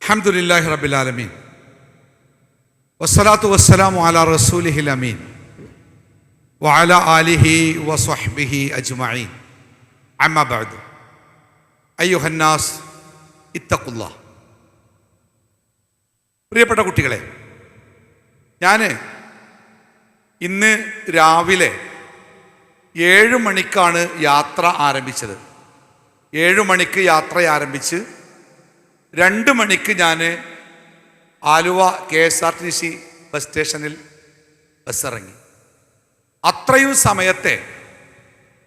അൽഹംദുലില്ലാഹി റബ്ബിൽ ആലമീൻ വസ്സലാത്തു വസ്സലാമു അലാ റസൂലിഹിൽ അമീൻ വഅലാ ആലിഹി വസ്വഹ്ബിഹി അജ്മഈൻ അമ്മാ ബഅദ് അയ്യുഹന്നാസ് ഇത്തഖുല്ലാഹ്. പ്രിയപ്പെട്ട കുട്ടികളെ, ഞാൻ ഇന്ന് രാവിലെ 7 മണിക്കാണ് യാത്ര ആരംഭിച്ചത്. 7 മണിക്ക് യാത്ര ആരംഭിച്ച് 2 മണിക്ക് ഞാൻ ആലുവ KSRTC ബസ് സ്റ്റേഷനിൽ ബസ്സിറങ്ങി. അത്രയും സമയത്തെ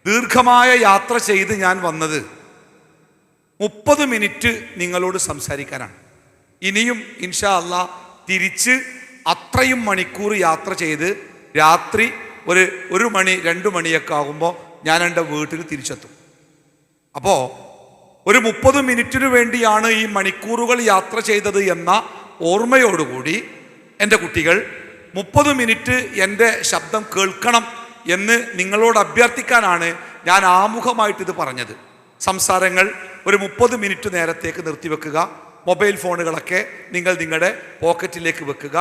ദീർഘമായ യാത്ര ചെയ്ത് ഞാൻ വന്നത് 30 മിനിറ്റ് നിങ്ങളോട് സംസാരിക്കാനാണ്. ഇനിയും ഇൻഷാ അല്ലാ തിരിച്ച് അത്രയും മണിക്കൂർ യാത്ര ചെയ്ത് രാത്രി ഒരു മണി 2 മണിയൊക്കെ ആകുമ്പോൾ ഞാൻ എൻ്റെ വീട്ടിൽ തിരിച്ചെത്തും. അപ്പോൾ ഒരു 30 മിനിറ്റിന് വേണ്ടിയാണ് ഈ മണിക്കൂറുകൾ യാത്ര ചെയ്തത് എന്ന ഓർമ്മയോടുകൂടി എൻ്റെ കുട്ടികൾ 30 മിനിറ്റ് എൻ്റെ ശബ്ദം കേൾക്കണം എന്ന് നിങ്ങളോട് അഭ്യർത്ഥിക്കാനാണ് ഞാൻ ആമുഖമായിട്ടിത് പറഞ്ഞത്. സംസാരങ്ങൾ ഒരു 30 മിനിറ്റ് നേരത്തേക്ക് നിർത്തിവെക്കുക. മൊബൈൽ ഫോണുകളൊക്കെ നിങ്ങൾ നിങ്ങളുടെ പോക്കറ്റിലേക്ക് വെക്കുക.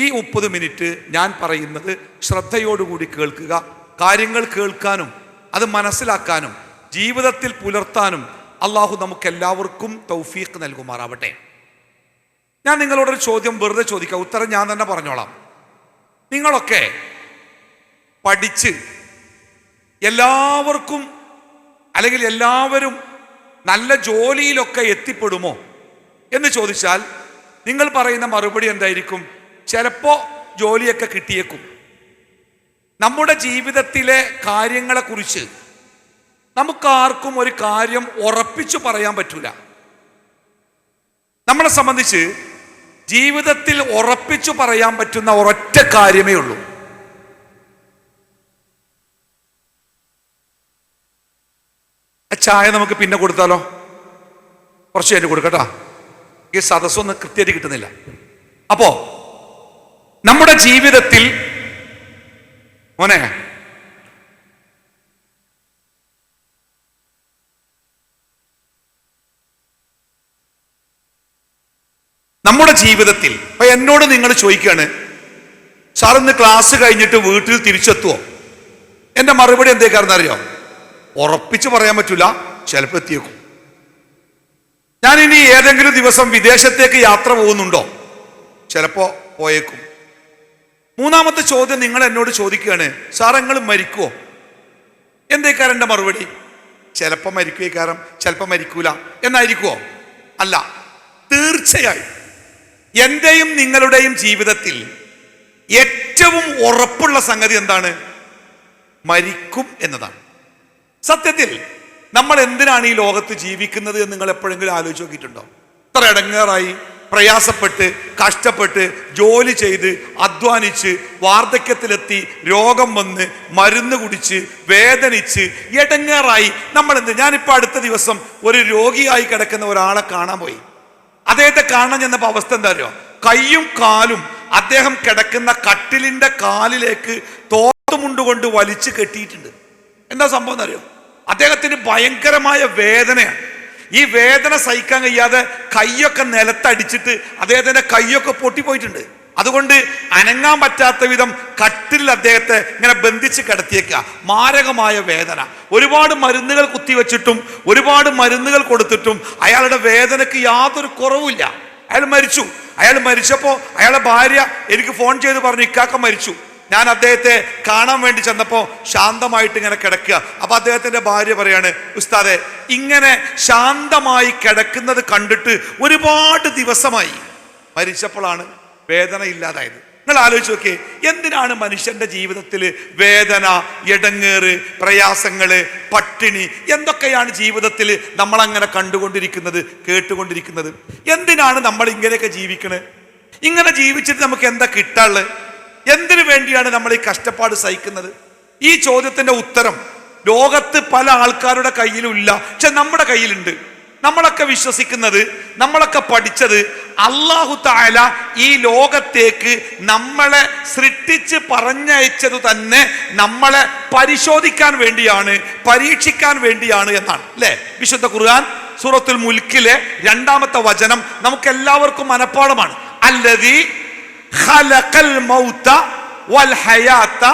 ഈ 30 മിനിറ്റ് ഞാൻ പറയുന്നത് ശ്രദ്ധയോടുകൂടി കേൾക്കുക. കാര്യങ്ങൾ കേൾക്കാനും അത് മനസ്സിലാക്കാനും ജീവിതത്തിൽ പുലർത്താനും അള്ളാഹു നമുക്കെല്ലാവർക്കും തൗഫീഖ് നൽകുമാറാവട്ടെ. ഞാൻ നിങ്ങളോടൊരു ചോദ്യം വെറുതെ ചോദിക്കാം, ഉത്തരം ഞാൻ തന്നെ പറഞ്ഞോളാം. നിങ്ങളൊക്കെ പഠിച്ച് എല്ലാവർക്കും അല്ലെങ്കിൽ എല്ലാവരും നല്ല ജോലിയിലൊക്കെ എത്തിപ്പെടുമോ എന്ന് ചോദിച്ചാൽ നിങ്ങൾ പറയുന്ന മറുപടി എന്തായിരിക്കും? ചിലപ്പോൾ ജോലിയൊക്കെ കിട്ടിയേക്കും. നമ്മുടെ ജീവിതത്തിലെ കാര്യങ്ങളെക്കുറിച്ച് നമുക്കാർക്കും ഒരു കാര്യം ഉറപ്പിച്ചു പറയാൻ പറ്റൂല. നമ്മളെ സംബന്ധിച്ച് ജീവിതത്തിൽ ഉറപ്പിച്ചു പറയാൻ പറ്റുന്ന ഒരൊറ്റ കാര്യമേ ഉള്ളൂ. ചായ നമുക്ക് പിന്നെ കൊടുത്താലോ? കുറച്ച് കഴിഞ്ഞ് കൊടുക്കട്ടാ, ഈ സദസ്സൊന്നും കൃത്യമായിട്ട് കിട്ടുന്നില്ല. അപ്പോ നമ്മുടെ ജീവിതത്തിൽ മോനെ നമ്മുടെ ജീവിതത്തിൽ ഇപ്പൊ എന്നോട് നിങ്ങൾ ചോദിക്കുകയാണ്, സാർ ഇന്ന് ക്ലാസ് കഴിഞ്ഞിട്ട് വീട്ടിൽ തിരിച്ചെത്തുവോ? എൻ്റെ മറുപടി എന്തേക്കാരെന്ന് അറിയോ? ഉറപ്പിച്ച് പറയാൻ പറ്റൂല, ചിലപ്പോൾ എത്തിയേക്കും. ഞാൻ ഇനി ഏതെങ്കിലും ദിവസം വിദേശത്തേക്ക് യാത്ര പോകുന്നുണ്ടോ? ചിലപ്പോൾ പോയേക്കും. മൂന്നാമത്തെ ചോദ്യം നിങ്ങൾ എന്നോട് ചോദിക്കുകയാണ്, സാർ നിങ്ങൾ മരിക്കുവോ? എന്തേക്കാരം എൻ്റെ മറുപടി? ചിലപ്പോൾ മരിക്കുകക്കാരം, ചിലപ്പോൾ മരിക്കൂല എന്നായിരിക്കുവോ? അല്ല, തീർച്ചയായും എൻ്റെയും നിങ്ങളുടെയും ജീവിതത്തിൽ ഏറ്റവും ഉറപ്പുള്ള സംഗതി എന്താണ്? മരിക്കും എന്നതാണ്. സത്യത്തിൽ നമ്മൾ എന്തിനാണ് ഈ ലോകത്ത് ജീവിക്കുന്നത് എന്ന് നിങ്ങൾ എപ്പോഴെങ്കിലും ആലോചിച്ച് നോക്കിയിട്ടുണ്ടോ? ഇത്ര ഇടങ്ങേറായി പ്രയാസപ്പെട്ട് കഷ്ടപ്പെട്ട് ജോലി ചെയ്ത് അധ്വാനിച്ച് വാർദ്ധക്യത്തിലെത്തി രോഗം വന്ന് മരുന്ന് കുടിച്ച് വേദനിച്ച് ഇടങ്ങേറായി ഞാനിപ്പോൾ അടുത്ത ദിവസം ഒരു രോഗിയായി കിടക്കുന്ന ഒരാളെ കാണാൻ പോയി. അദ്ദേഹത്തെ കാണാൻ ചെന്നപ്പോൾ അവസ്ഥ എന്താ അറിയോ? കയ്യും കാലും അദ്ദേഹം കിടക്കുന്ന കട്ടിലിന്റെ കാലിലേക്ക് തോർത്തുമുണ്ടുകൊണ്ട് വലിച്ചു കെട്ടിയിട്ടുണ്ട്. എന്താ സംഭവം എന്നറിയോ? അദ്ദേഹത്തിന് ഭയങ്കരമായ വേദനയാണ്. ഈ വേദന സഹിക്കാൻ കഴിയാതെ കൈയൊക്കെ നിലത്തടിച്ചിട്ട് അദ്ദേഹത്തിന്റെ കൈയൊക്കെ പൊട്ടിപ്പോയിട്ടുണ്ട്. അതുകൊണ്ട് അനങ്ങാൻ പറ്റാത്ത വിധം കട്ടിലിൽ അദ്ദേഹത്തെ ഇങ്ങനെ ബന്ധിച്ച് കിടത്തിയേക്കുക. മാരകമായ വേദന. ഒരുപാട് മരുന്നുകൾ കുത്തിവെച്ചിട്ടും ഒരുപാട് മരുന്നുകൾ കൊടുത്തിട്ടും അയാളുടെ വേദനയ്ക്ക് യാതൊരു കുറവുമില്ല. അയാൾ മരിച്ചു. അയാൾ മരിച്ചപ്പോൾ അയാളുടെ ഭാര്യ എനിക്ക് ഫോൺ ചെയ്ത് പറഞ്ഞു, ഇക്കാക്ക മരിച്ചു. ഞാൻ അദ്ദേഹത്തെ കാണാൻ വേണ്ടി ചെന്നപ്പോൾ ശാന്തമായിട്ട് ഇങ്ങനെ കിടക്കുക. അപ്പൊ അദ്ദേഹത്തിന്റെ ഭാര്യ പറയാണ്, ഉസ്താദെ ഇങ്ങനെ ശാന്തമായി കിടക്കുന്നത് കണ്ടിട്ട് ഒരുപാട് ദിവസമായി, മരിച്ചപ്പോഴാണ് വേദന ഇല്ലാതായത്. നിങ്ങൾ ആലോചിച്ച് നോക്കിയേ, എന്തിനാണ് മനുഷ്യന്റെ ജീവിതത്തിൽ വേദന, ഇടങ്ങേറ്, പ്രയാസങ്ങള്, പട്ടിണി, എന്തൊക്കെയാണ് ജീവിതത്തിൽ നമ്മളങ്ങനെ കണ്ടുകൊണ്ടിരിക്കുന്നത്, കേട്ടുകൊണ്ടിരിക്കുന്നത്? എന്തിനാണ് നമ്മൾ ഇങ്ങനെയൊക്കെ ജീവിക്കണത്? ഇങ്ങനെ ജീവിച്ചിട്ട് നമുക്ക് എന്താ കിട്ടാനുള്ളത്? എന്തിനു വേണ്ടിയാണ് നമ്മൾ ഈ കഷ്ടപ്പാട് സഹിക്കുന്നത്? ഈ ചോദ്യത്തിന്റെ ഉത്തരം ലോകത്ത് പല ആൾക്കാരുടെ കയ്യിലും ഇല്ല, പക്ഷെ നമ്മുടെ കയ്യിലുണ്ട്. നമ്മളൊക്കെ വിശ്വസിക്കുന്നത്, നമ്മളൊക്കെ പഠിച്ചത് അല്ലാഹു തആല ഈ ലോകത്തേക്ക് നമ്മളെ സൃഷ്ടിച്ച് പറഞ്ഞയച്ചത് തന്നെ നമ്മളെ പരിശോധിക്കാൻ വേണ്ടിയാണ്, പരീക്ഷിക്കാൻ വേണ്ടിയാണ് എന്നാണ്. അല്ലേ? വിശുദ്ധ ഖുർആൻ സൂറത്തുൽ മുൽക്കിലെ 2-ാമത്തെ വചനം നമുക്ക് എല്ലാവർക്കും മനപ്പാഠമാണ്. അല്ലദീ ഖലഖൽ മൗത വൽ ഹയാത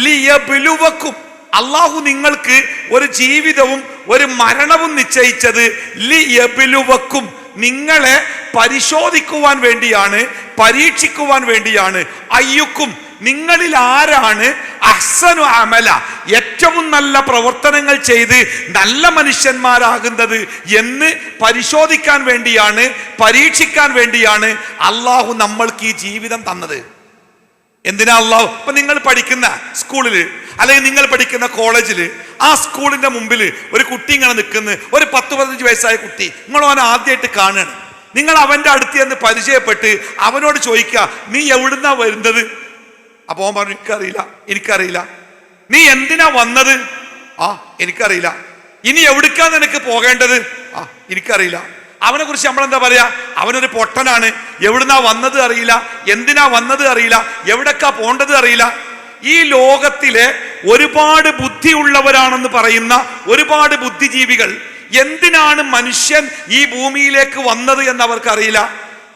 ലിയബ്ലുവക്കും. അല്ലാഹു നിങ്ങൾക്ക് ഒരു ജീവിതവും ഒരു മരണവും നിശ്ചയിച്ചത് ലിയബ്ലുവക്കും, നിങ്ങളെ പരിശോധിക്കുവാൻ വേണ്ടിയാണ്, പരീക്ഷിക്കുവാൻ വേണ്ടിയാണ്. അയ്യുക്കും, നിങ്ങളിൽ ആരാണ് അഹ്സനു അമല, ഏറ്റവും നല്ല പ്രവർത്തനങ്ങൾ ചെയ്ത് നല്ല മനുഷ്യന്മാരാകുന്നത് എന്ന് പരിശോധിക്കാൻ വേണ്ടിയാണ്, പരീക്ഷിക്കാൻ വേണ്ടിയാണ് അള്ളാഹു നമ്മൾക്ക് ഈ ജീവിതം തന്നത്. എന്തിനാ അള്ളാഹു? ഇപ്പൊ നിങ്ങൾ പഠിക്കുന്ന സ്കൂളിൽ അല്ലെങ്കിൽ നിങ്ങൾ പഠിക്കുന്ന കോളേജിൽ ആ സ്കൂളിന്റെ മുമ്പിൽ ഒരു കുട്ടി ഇങ്ങനെ നിൽക്കുന്നു, ഒരു 10-15 വയസ്സായ കുട്ടി. നിങ്ങൾ അവനെ ആദ്യമായിട്ട് കാണുകയാണ്. നിങ്ങൾ അവന്റെ അടുത്ത് ചെന്ന് പരിചയപ്പെട്ട് അവനോട് ചോദിക്കുക, നീ എവിടുന്നാ വരുന്നത്? അപ്പൊ അവൻ പറഞ്ഞു, എനിക്കറിയില്ല. നീ എന്തിനാ വന്നത്? എനിക്കറിയില്ല. ഇനി എവിടേക്കാ നിനക്ക് പോകേണ്ടത്? എനിക്കറിയില്ല. അവനെ കുറിച്ച് നമ്മളെന്താ പറയാ? അവനൊരു പൊട്ടനാണ്, എവിടുന്നാ വന്നത് അറിയില്ല, എന്തിനാ വന്നത് അറിയില്ല, എവിടേക്കാ പോണ്ടത് അറിയില്ല. ഈ ലോകത്തിലെ ഒരുപാട് ബുദ്ധിയുള്ളവരാണെന്ന് പറയുന്ന ഒരുപാട് ബുദ്ധിജീവികൾ എന്തിനാണ് മനുഷ്യൻ ഈ ഭൂമിയിലേക്ക് വന്നത് എന്ന് അവർക്കറിയില്ല.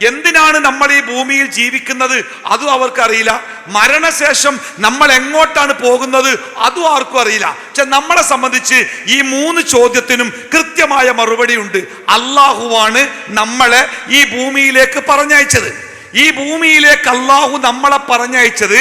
എന്തിനാണ് നമ്മൾ ഈ ഭൂമിയിൽ ജീവിക്കുന്നത് അതും അവർക്കറിയില്ല. മരണശേഷം നമ്മൾ എങ്ങോട്ടാണ് പോകുന്നത് അതും ആർക്കും അറിയില്ല. പക്ഷെ നമ്മളെ സംബന്ധിച്ച് ഈ 3 ചോദ്യത്തിനും കൃത്യമായ മറുപടി ഉണ്ട്. അള്ളാഹുവാണ് നമ്മളെ ഈ ഭൂമിയിലേക്ക് പറഞ്ഞയച്ചത്. ഈ ഭൂമിയിലേക്ക് അള്ളാഹു നമ്മളെ പറഞ്ഞയച്ചത്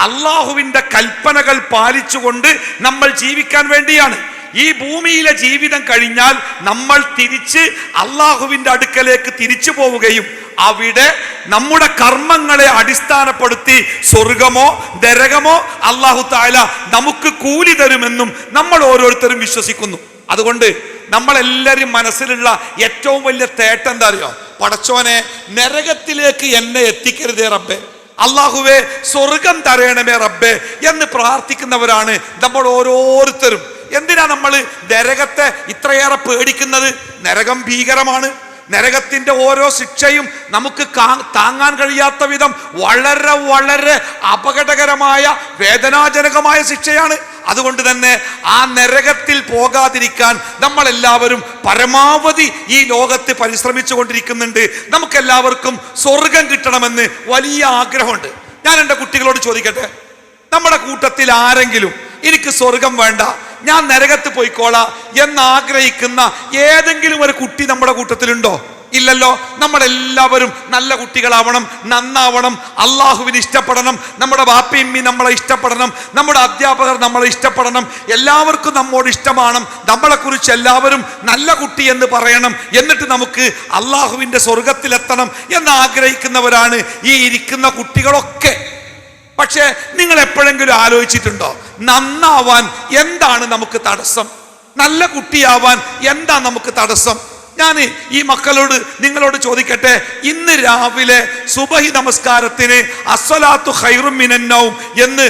അള്ളാഹുവിന്റെ കൽപ്പനകൾ പാലിച്ചുകൊണ്ട് നമ്മൾ ജീവിക്കാൻ വേണ്ടിയാണ്. ഈ ഭൂമിയിലെ ജീവിതം കഴിഞ്ഞാൽ നമ്മൾ തിരിച്ച് അള്ളാഹുവിന്റെ അടുക്കലേക്ക് തിരിച്ചു പോവുകയും അവിടെ നമ്മുടെ കർമ്മങ്ങളെ അടിസ്ഥാനപ്പെടുത്തി സ്വർഗമോ നരകമോ അള്ളാഹു തആല നമുക്ക് കൂലി തരുമെന്നും നമ്മൾ ഓരോരുത്തരും വിശ്വസിക്കുന്നു. അതുകൊണ്ട് നമ്മളെല്ലാവരും മനസ്സിലുള്ള ഏറ്റവും വലിയ തേട്ടം എന്താ അറിയോ? പടച്ചോനെ, നരകത്തിലേക്ക് എന്നെ എത്തിക്കരുതേ റബ്ബേ, അള്ളാഹുവേ സ്വർഗം തരയണമേ റബ്ബേ എന്ന് പ്രാർത്ഥിക്കുന്നവരാണ് നമ്മൾ ഓരോരുത്തരും. എന്തിനാ നമ്മൾ നരകത്തെ ഇത്രയേറെ പേടിക്കുന്നത്? നരകം ഭീകരമാണ്. നരകത്തിന്റെ ഓരോ ശിക്ഷയും നമുക്ക് താങ്ങാൻ കഴിയാത്ത വിധം വളരെ വളരെ അപകടകരമായ വേദനാജനകമായ ശിക്ഷയാണ്. അതുകൊണ്ട് തന്നെ ആ നരകത്തിൽ പോകാതിരിക്കാൻ നമ്മൾ എല്ലാവരും പരമാവധി ഈ ലോകത്ത് പരിശ്രമിച്ചു കൊണ്ടിരിക്കുന്നുണ്ട്. നമുക്കെല്ലാവർക്കും സ്വർഗം കിട്ടണമെന്ന് വലിയ ആഗ്രഹമുണ്ട്. ഞാൻ എൻ്റെ കുട്ടികളോട് ചോദിക്കട്ടെ, നമ്മുടെ കൂട്ടത്തിൽ ആരെങ്കിലും എനിക്ക് സ്വർഗം വേണ്ട, ഞാൻ നരകത്ത് പോയിക്കോളാം എന്നാഗ്രഹിക്കുന്ന ഏതെങ്കിലും ഒരു കുട്ടി നമ്മുടെ കൂട്ടത്തിലുണ്ടോ? ഇല്ലല്ലോ. നമ്മളെല്ലാവരും നല്ല കുട്ടികളാവണം, നന്നാവണം, അള്ളാഹുവിന് ഇഷ്ടപ്പെടണം, നമ്മുടെ ബാപ്പയമ്മി നമ്മളെ ഇഷ്ടപ്പെടണം, നമ്മുടെ അധ്യാപകർ നമ്മളെ ഇഷ്ടപ്പെടണം, എല്ലാവർക്കും നമ്മോട് ഇഷ്ടമാണ്, നമ്മളെക്കുറിച്ച് എല്ലാവരും നല്ല കുട്ടി എന്ന് പറയണം, എന്നിട്ട് നമുക്ക് അള്ളാഹുവിൻ്റെ സ്വർഗത്തിലെത്തണം എന്നാഗ്രഹിക്കുന്നവരാണ് ഈ ഇരിക്കുന്ന കുട്ടികളൊക്കെ. പക്ഷേ നിങ്ങൾ എപ്പോഴെങ്കിലും ആലോചിച്ചിട്ടുണ്ടോ, നന്നാവാൻ എന്താണ് നമുക്ക് തടസ്സം? നല്ല കുട്ടിയാവാൻ എന്താ നമുക്ക് തടസ്സം? ഞാൻ ഈ മക്കളോട് നിങ്ങളോട് ചോദിക്കട്ടെ, ഇന്ന് രാവിലെ സുബഹി നമസ്കാരത്തിന് അസ്സലാത്തു ഖൈറും മിനൻ നൗം എന്ന്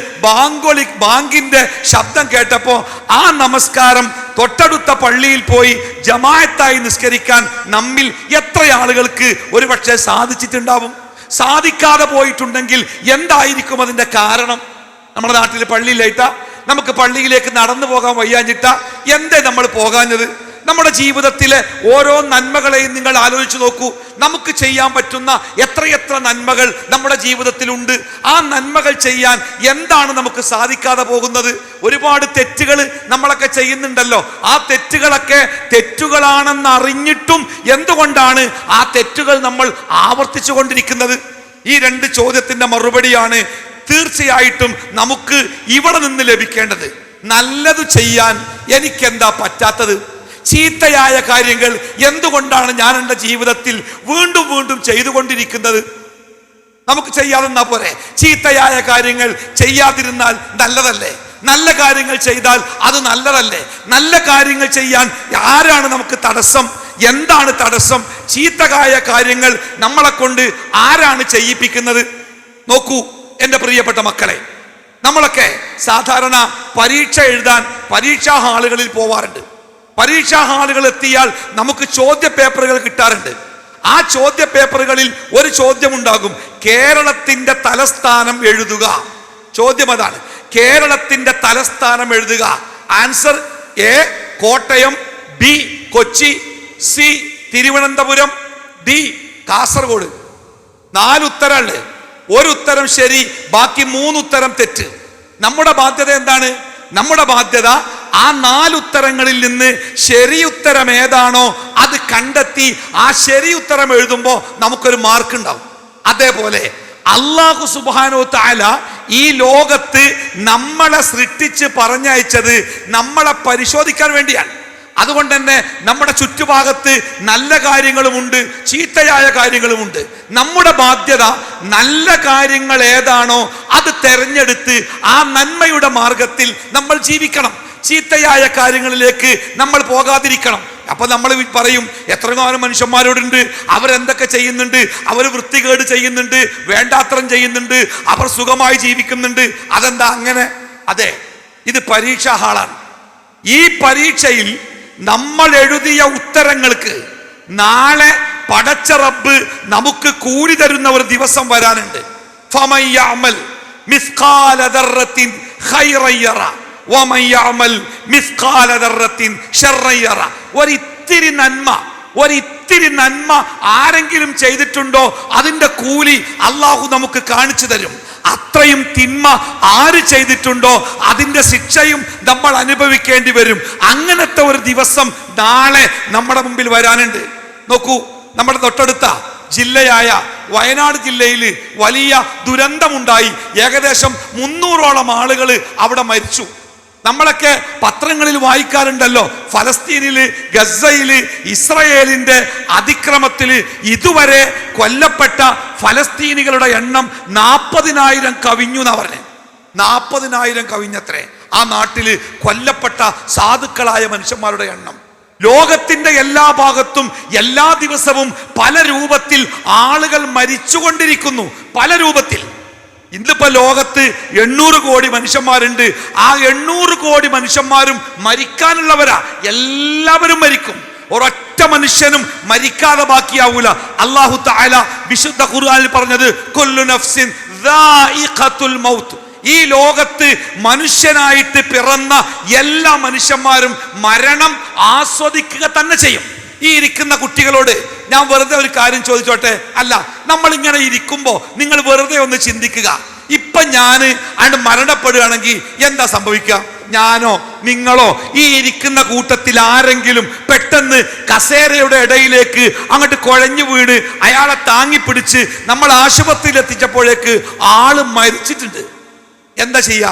ബാങ്കിന്റെ ശബ്ദം കേട്ടപ്പോൾ ആ നമസ്കാരം തൊട്ടടുത്ത പള്ളിയിൽ പോയി ജമാഅത്തായി നിസ്കരിക്കാൻ നമ്മിൽ എത്ര ആളുകൾക്ക് ഒരുപക്ഷെ സാധിച്ചിട്ടുണ്ടാവും? സാധിക്കാതെ പോയിട്ടുണ്ടെങ്കിൽ എന്തായിരിക്കും അതിന്റെ കാരണം? നമ്മുടെ നാട്ടിൽ പള്ളിയിലേട്ടാ, നമുക്ക് പള്ളിയിലേക്ക് നടന്നു പോകാൻ വയ്യാഞ്ഞിട്ടാ? എന്തേ നമ്മൾ പോകാഞ്ഞത്? നമ്മുടെ ജീവിതത്തിലെ ഓരോ നന്മകളെയും നിങ്ങൾ ആലോചിച്ച് നോക്കൂ. നമുക്ക് ചെയ്യാൻ പറ്റുന്ന എത്രയെത്ര നന്മകൾ നമ്മുടെ ജീവിതത്തിലുണ്ട്. ആ നന്മകൾ ചെയ്യാൻ എന്താണ് നമുക്ക് സാധിക്കാതെ പോകുന്നത്? ഒരുപാട് തെറ്റുകൾ നമ്മളൊക്കെ ചെയ്യുന്നുണ്ടല്ലോ. ആ തെറ്റുകളൊക്കെ തെറ്റുകളാണെന്ന് അറിഞ്ഞിട്ടും എന്തുകൊണ്ടാണ് ആ തെറ്റുകൾ നമ്മൾ ആവർത്തിച്ചു കൊണ്ടിരിക്കുന്നത്? ഈ 2 ചോദ്യത്തിന്റെ മറുപടിയാണ് തീർച്ചയായിട്ടും നമുക്ക് ഇവിടെ നിന്ന് ലഭിക്കേണ്ടത്. നല്ലത് ചെയ്യാൻ എനിക്കെന്താ പറ്റാത്തത്? ചീത്തയായ കാര്യങ്ങൾ എന്തുകൊണ്ടാണ് ഞാൻ എൻ്റെ ജീവിതത്തിൽ വീണ്ടും വീണ്ടും ചെയ്തുകൊണ്ടിരിക്കുന്നത്? നമുക്ക് ചെയ്യാതെന്നാ പോരെ? ചീത്തയായ കാര്യങ്ങൾ ചെയ്യാതിരുന്നാൽ നല്ലതല്ലേ? നല്ല കാര്യങ്ങൾ ചെയ്താൽ അത് നല്ലതല്ലേ? നല്ല കാര്യങ്ങൾ ചെയ്യാൻ ആരാണ് നമുക്ക് തടസ്സം? എന്താണ് തടസ്സം? ചീത്തയായ കാര്യങ്ങൾ നമ്മളെ കൊണ്ട് ആരാണ് ചെയ്യിപ്പിക്കുന്നത്? നോക്കൂ എൻ്റെ പ്രിയപ്പെട്ട മക്കളെ, നമ്മളൊക്കെ സാധാരണ പരീക്ഷ എഴുതാൻ പരീക്ഷാ ഹാളുകളിൽ പോവാറുണ്ട്. പരീക്ഷാ ഹാളുകൾ എത്തിയാൽ നമുക്ക് ചോദ്യ പേപ്പറുകൾ കിട്ടാറുണ്ട്. ആ ചോദ്യ പേപ്പറുകളിൽ ഒരു ചോദ്യമുണ്ടാകും, കേരളത്തിന്റെ തലസ്ഥാനം എഴുതുക. ചോദ്യം അതാണ്, കേരളത്തിന്റെ തലസ്ഥാനം എഴുതുക. Answer A Kottayam, B Kochi, C Thiruvananthapuram, D Kasaragod. 4 ഉത്തരമുണ്ട്. ഒരു ഉത്തരം ശരി, ബാക്കി 3 ഉത്തരം തെറ്റ്. നമ്മുടെ ബാധ്യത എന്താണ്? നമ്മുടെ ബാധ്യത ആ 4 ഉത്തരങ്ങളിൽ നിന്ന് ശരി ഉത്തരം ഏതാണോ അത് കണ്ടെത്തി ആ ശരി ഉത്തരം എഴുതുമ്പോൾ നമുക്കൊരു മാർക്ക് ഉണ്ടാവും. അതേപോലെ അല്ലാഹു സുബ്ഹാനഹു വ തആല ഈ ലോകത്ത് നമ്മളെ സൃഷ്ടിച്ച് പറഞ്ഞയച്ചത് നമ്മളെ പരിശോധിക്കാൻ വേണ്ടിയാണ്. അതുകൊണ്ട് തന്നെ നമ്മുടെ ചുറ്റുഭാഗത്ത് നല്ല കാര്യങ്ങളുമുണ്ട്, ചീത്തയായ കാര്യങ്ങളുമുണ്ട്. നമ്മുടെ ബാധ്യത നല്ല കാര്യങ്ങൾ ഏതാണോ അത് തെരഞ്ഞെടുത്ത് ആ നന്മയുടെ മാർഗത്തിൽ നമ്മൾ ജീവിക്കണം. ചീത്തയായ കാര്യങ്ങളിലേക്ക് നമ്മൾ പോകാതിരിക്കണം. അപ്പൊ നമ്മൾ പറയും, എത്രകാലം മനുഷ്യന്മാരോടുണ്ട്, അവരെന്തൊക്കെ ചെയ്യുന്നുണ്ട്, അവർ വൃത്തികേട് ചെയ്യുന്നുണ്ട്, വേണ്ടാത്രം ചെയ്യുന്നുണ്ട്, അവർ സുഖമായി ജീവിക്കുന്നുണ്ട്. അതെന്താ അങ്ങനെ? അതെ, ഇത് പരീക്ഷാ ഹാളാണ്. ഈ പരീക്ഷയിൽ നമ്മൾ എഴുതിയ ഉത്തരങ്ങൾക്ക് നാളെ പടച്ച റബ്ബ് നമുക്ക് കൂലി തരുന്ന ഒരു ദിവസം വരാനുണ്ട്. ഫമൻ യഅമൽ മിസ്ഖാല ദർറത്തിൻ ഖൈറൻ യറ വമൻ യഅമൽ മിസ്ഖാല ദർറത്തിൻ ശർറൻ യറ. ഒരിത്തിരി നന്മ ആരെങ്കിലും ചെയ്തിട്ടുണ്ടോ അതിന്റെ കൂലി അള്ളാഹു നമുക്ക് കാണിച്ചു തരും. അത്രയും തിന്മ ആര് ചെയ്തിട്ടുണ്ടോ അതിന്റെ ശിക്ഷയും നമ്മൾ അനുഭവിക്കേണ്ടി വരും. അങ്ങനത്തെ ഒരു ദിവസം നാളെ നമ്മുടെ മുമ്പിൽ വരാനുണ്ട്. നോക്കൂ, നമ്മുടെ തൊട്ടടുത്ത ജില്ലയായ വയനാട് ജില്ലയിൽ വലിയ ദുരന്തമുണ്ടായി. ഏകദേശം 300ഓളം ആളുകൾ അവിടെ മരിച്ചു. നമ്മളൊക്കെ പത്രങ്ങളിൽ വായിക്കാറുണ്ടല്ലോ, ഫലസ്തീനില്, ഗസയില് ഇസ്രയേലിന്റെ അതിക്രമത്തിൽ ഇതുവരെ കൊല്ലപ്പെട്ട ഫലസ്തീനികളുടെ എണ്ണം 40,000 കവിഞ്ഞു എന്നാ പറഞ്ഞേ. 40,000 കവിഞ്ഞത്രേ ആ നാട്ടില് കൊല്ലപ്പെട്ട സാധുക്കളായ മനുഷ്യന്മാരുടെ എണ്ണം. ലോകത്തിന്റെ എല്ലാ ഭാഗത്തും എല്ലാ ദിവസവും പല രൂപത്തിൽ ആളുകൾ മരിച്ചുകൊണ്ടിരിക്കുന്നു, പല രൂപത്തിൽ. ഇന്നിപ്പോ ലോകത്ത് 800 കോടി മനുഷ്യന്മാരുണ്ട്. ആ 800 കോടി മനുഷ്യന്മാരും മരിക്കാനുള്ളവരാ. എല്ലാവരും മരിക്കും, ഒരൊറ്റ മനുഷ്യനും മരിക്കാതെ ബാക്കിയാവൂല. അല്ലാഹു തആല വിശുദ്ധ ഖുർആനിൽ പറഞ്ഞത് കുല്ലു നഫ്സിൻ ദാഇഖത്തുൽ മൗത്ത്. ഈ ലോകത്ത് മനുഷ്യനായിട്ട് പിറന്ന എല്ലാ മനുഷ്യന്മാരും മരണം ആസ്വദിക്കുക തന്നെ ചെയ്യും. ഈ ഇരിക്കുന്ന കുട്ടികളോട് ഞാൻ വെറുതെ ഒരു കാര്യം ചോദിച്ചോട്ടെ? അല്ല, നമ്മൾ ഇങ്ങനെ ഇരിക്കുമ്പോ നിങ്ങൾ വെറുതെ ഒന്ന് ചിന്തിക്കുക. ഇപ്പൊ ഞാൻ മരണപ്പെടുകയാണെങ്കിൽ എന്താ സംഭവിക്കുക? ഞാനോ നിങ്ങളോ ഈ ഇരിക്കുന്ന കൂട്ടത്തിൽ ആരെങ്കിലും പെട്ടെന്ന് കസേരയുടെ ഇടയിലേക്ക് അങ്ങോട്ട് കുഴഞ്ഞു വീണ് അയാളെ താങ്ങിപ്പിടിച്ച് നമ്മൾ ആശുപത്രിയിൽ എത്തിച്ചപ്പോഴേക്ക് ആള് മരിച്ചിട്ടുണ്ട്. എന്താ ചെയ്യാ?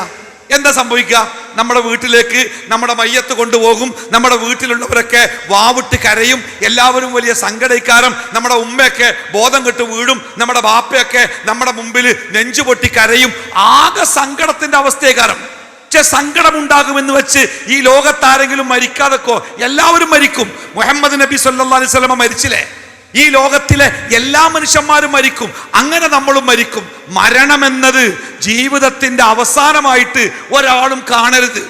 എന്താ സംഭവിക്കുക? നമ്മുടെ വീട്ടിലേക്ക് നമ്മുടെ മയ്യത്ത് കൊണ്ടുപോകും. നമ്മുടെ വീട്ടിലുള്ളവരൊക്കെ വാവിട്ട് കരയും. എല്ലാവരും വലിയ സങ്കടക്കാരം. നമ്മുടെ ഉമ്മയൊക്കെ ബോധം കെട്ട് വീഴും. നമ്മുടെ ബാപ്പയൊക്കെ നമ്മുടെ മുമ്പിൽ നെഞ്ചുപൊട്ടി കരയും. ആകെ സങ്കടത്തിന്റെ അവസ്ഥയേക്കാരം. പക്ഷെ സങ്കടം ഉണ്ടാകുമെന്ന് വെച്ച് ഈ ലോകത്താരെങ്കിലും മരിക്കാതെക്കോ? എല്ലാവരും മരിക്കും. മുഹമ്മദ് നബി സല്ലല്ലാഹു അലൈഹി വസല്ലം മരിച്ചില്ലേ? ഈ ലോകത്തിലെ എല്ലാ മനുഷ്യന്മാരും മരിക്കും. അങ്ങനെ നമ്മളും മരിക്കും. മരണമെന്നത് ജീവിതത്തിന്റെ അവസാനമായിട്ട് ഒരാളും കാണരുത്.